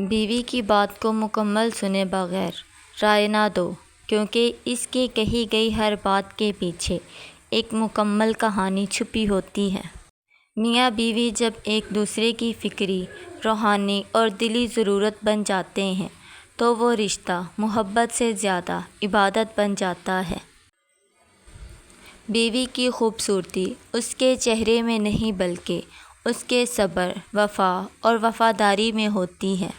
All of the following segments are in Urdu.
بیوی کی بات کو مکمل سنے بغیر رائے نہ دو، کیونکہ اس کی کہی گئی ہر بات کے پیچھے ایک مکمل کہانی چھپی ہوتی ہے۔ میاں بیوی جب ایک دوسرے کی فکری، روحانی اور دلی ضرورت بن جاتے ہیں تو وہ رشتہ محبت سے زیادہ عبادت بن جاتا ہے۔ بیوی کی خوبصورتی اس کے چہرے میں نہیں بلکہ اس کے صبر، وفا اور وفاداری میں ہوتی ہے۔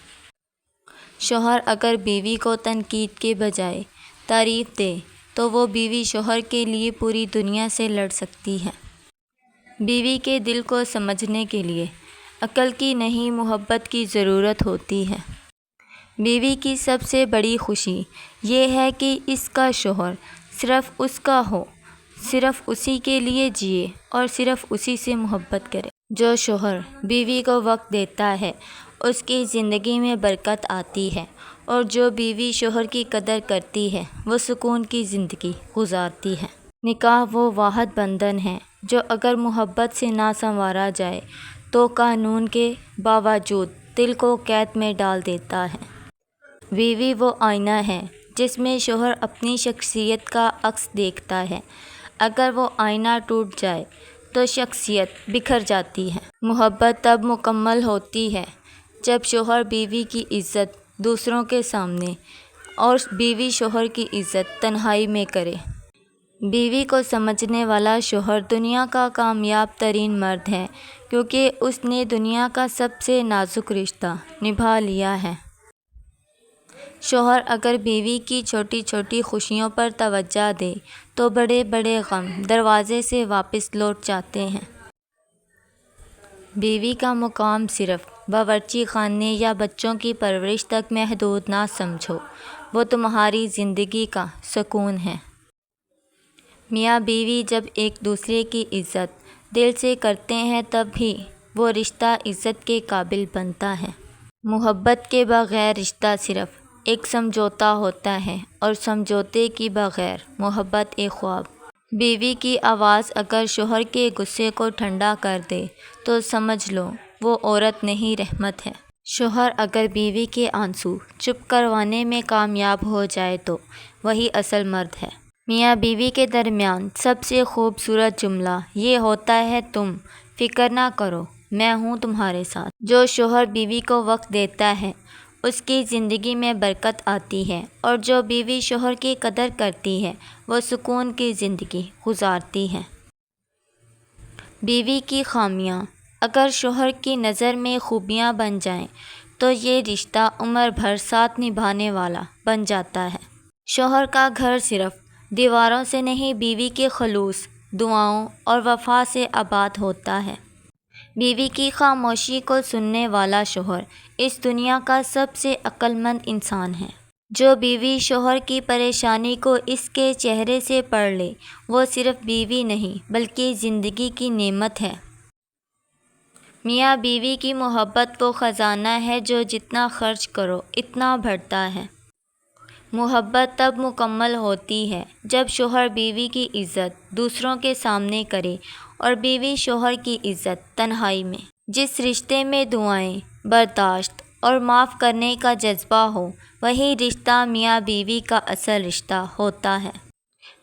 شوہر اگر بیوی کو تنقید کے بجائے تعریف دے تو وہ بیوی شوہر کے لیے پوری دنیا سے لڑ سکتی ہے۔ بیوی کے دل کو سمجھنے کے لیے عقل کی نہیں، محبت کی ضرورت ہوتی ہے۔ بیوی کی سب سے بڑی خوشی یہ ہے کہ اس کا شوہر صرف اس کا ہو، صرف اسی کے لیے جیے اور صرف اسی سے محبت کرے۔ جو شوہر بیوی کو وقت دیتا ہے اس کی زندگی میں برکت آتی ہے، اور جو بیوی شوہر کی قدر کرتی ہے وہ سکون کی زندگی گزارتی ہے۔ نکاح وہ واحد بندھن ہے جو اگر محبت سے نہ سنوارا جائے تو قانون کے باوجود دل کو قید میں ڈال دیتا ہے۔ بیوی وہ آئینہ ہے جس میں شوہر اپنی شخصیت کا عکس دیکھتا ہے۔ اگر وہ آئینہ ٹوٹ جائے تو شخصیت بکھر جاتی ہے۔ محبت تب مکمل ہوتی ہے جب شوہر بیوی کی عزت دوسروں کے سامنے اور بیوی شوہر کی عزت تنہائی میں کرے۔ بیوی کو سمجھنے والا شوہر دنیا کا کامیاب ترین مرد ہے، کیونکہ اس نے دنیا کا سب سے نازک رشتہ نبھا لیا ہے۔ شوہر اگر بیوی کی چھوٹی چھوٹی خوشیوں پر توجہ دے تو بڑے بڑے غم دروازے سے واپس لوٹ جاتے ہیں۔ بیوی کا مقام صرف باورچی خانے یا بچوں کی پرورش تک محدود نہ سمجھو، وہ تمہاری زندگی کا سکون ہے۔ میاں بیوی جب ایک دوسرے کی عزت دل سے کرتے ہیں تب ہی وہ رشتہ عزت کے قابل بنتا ہے۔ محبت کے بغیر رشتہ صرف ایک سمجھوتا ہوتا ہے، اور سمجھوتے کی بغیر محبت ایک خواب۔ بیوی کی آواز اگر شوہر کے غصے کو ٹھنڈا کر دے تو سمجھ لو وہ عورت نہیں، رحمت ہے۔ شوہر اگر بیوی کے آنسو چپ کروانے میں کامیاب ہو جائے تو وہی اصل مرد ہے۔ میاں بیوی کے درمیان سب سے خوبصورت جملہ یہ ہوتا ہے، تم فکر نہ کرو، میں ہوں تمہارے ساتھ۔ جو شوہر بیوی کو وقت دیتا ہے اس کی زندگی میں برکت آتی ہے، اور جو بیوی شوہر کی قدر کرتی ہے وہ سکون کی زندگی گزارتی ہے۔ بیوی کی خامیاں اگر شوہر کی نظر میں خوبیاں بن جائیں تو یہ رشتہ عمر بھر ساتھ نبھانے والا بن جاتا ہے۔ شوہر کا گھر صرف دیواروں سے نہیں، بیوی کے خلوص، دعاؤں اور وفا سے آباد ہوتا ہے۔ بیوی کی خاموشی کو سننے والا شوہر اس دنیا کا سب سے عقل مند انسان ہے۔ جو بیوی شوہر کی پریشانی کو اس کے چہرے سے پڑھ لے وہ صرف بیوی نہیں بلکہ زندگی کی نعمت ہے۔ میاں بیوی کی محبت وہ خزانہ ہے جو جتنا خرچ کرو اتنا بڑھتا ہے۔ محبت تب مکمل ہوتی ہے جب شوہر بیوی کی عزت دوسروں کے سامنے کرے اور بیوی شوہر کی عزت تنہائی میں۔ جس رشتے میں دعائیں، برداشت اور معاف کرنے کا جذبہ ہو وہی رشتہ میاں بیوی کا اصل رشتہ ہوتا ہے۔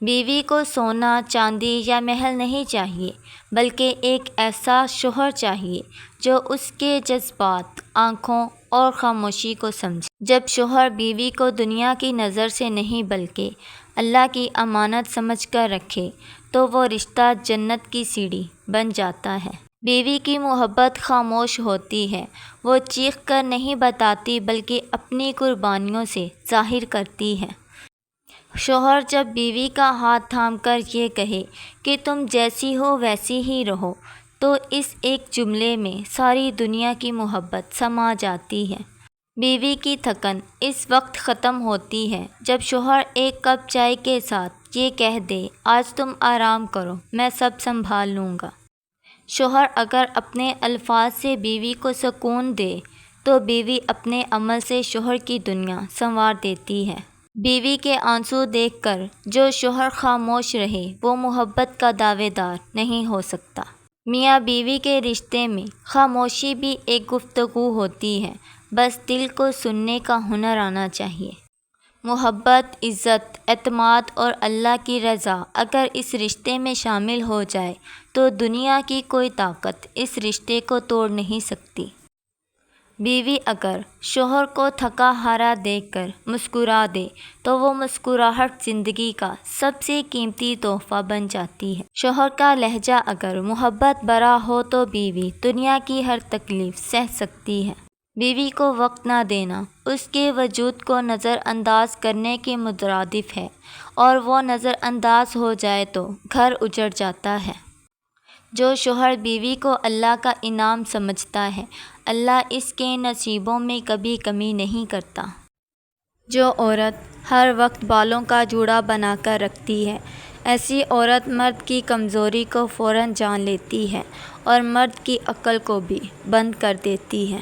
بیوی کو سونا، چاندی یا محل نہیں چاہیے، بلکہ ایک ایسا شوہر چاہیے جو اس کے جذبات، آنکھوں اور خاموشی کو سمجھے۔ جب شوہر بیوی کو دنیا کی نظر سے نہیں بلکہ اللہ کی امانت سمجھ کر رکھے تو وہ رشتہ جنت کی سیڑھی بن جاتا ہے۔ بیوی کی محبت خاموش ہوتی ہے، وہ چیخ کر نہیں بتاتی بلکہ اپنی قربانیوں سے ظاہر کرتی ہے۔ شوہر جب بیوی کا ہاتھ تھام کر یہ کہے کہ تم جیسی ہو ویسی ہی رہو تو اس ایک جملے میں ساری دنیا کی محبت سما جاتی ہے۔ بیوی کی تھکن اس وقت ختم ہوتی ہے جب شوہر ایک کپ چائے کے ساتھ یہ کہہ دے، آج تم آرام کرو، میں سب سنبھال لوں گا۔ شوہر اگر اپنے الفاظ سے بیوی کو سکون دے تو بیوی اپنے عمل سے شوہر کی دنیا سنوار دیتی ہے۔ بیوی کے آنسو دیکھ کر جو شوہر خاموش رہے وہ محبت کا دعوے دار نہیں ہو سکتا۔ میاں بیوی کے رشتے میں خاموشی بھی ایک گفتگو ہوتی ہے، بس دل کو سننے کا ہنر آنا چاہیے۔ محبت، عزت، اعتماد اور اللہ کی رضا اگر اس رشتے میں شامل ہو جائے تو دنیا کی کوئی طاقت اس رشتے کو توڑ نہیں سکتی۔ بیوی اگر شوہر کو تھکا ہارا دیکھ کر مسکرا دے تو وہ مسکراہٹ زندگی کا سب سے قیمتی تحفہ بن جاتی ہے۔ شوہر کا لہجہ اگر محبت بھرا ہو تو بیوی دنیا کی ہر تکلیف سہ سکتی ہے۔ بیوی کو وقت نہ دینا اس کے وجود کو نظر انداز کرنے کے مترادف ہے، اور وہ نظر انداز ہو جائے تو گھر اجڑ جاتا ہے۔ جو شوہر بیوی کو اللہ کا انعام سمجھتا ہے، اللہ اس کے نصیبوں میں کبھی کمی نہیں کرتا۔ جو عورت ہر وقت بالوں کا جوڑا بنا کر رکھتی ہے، ایسی عورت مرد کی کمزوری کو فوراً جان لیتی ہے اور مرد کی عقل کو بھی بند کر دیتی ہے۔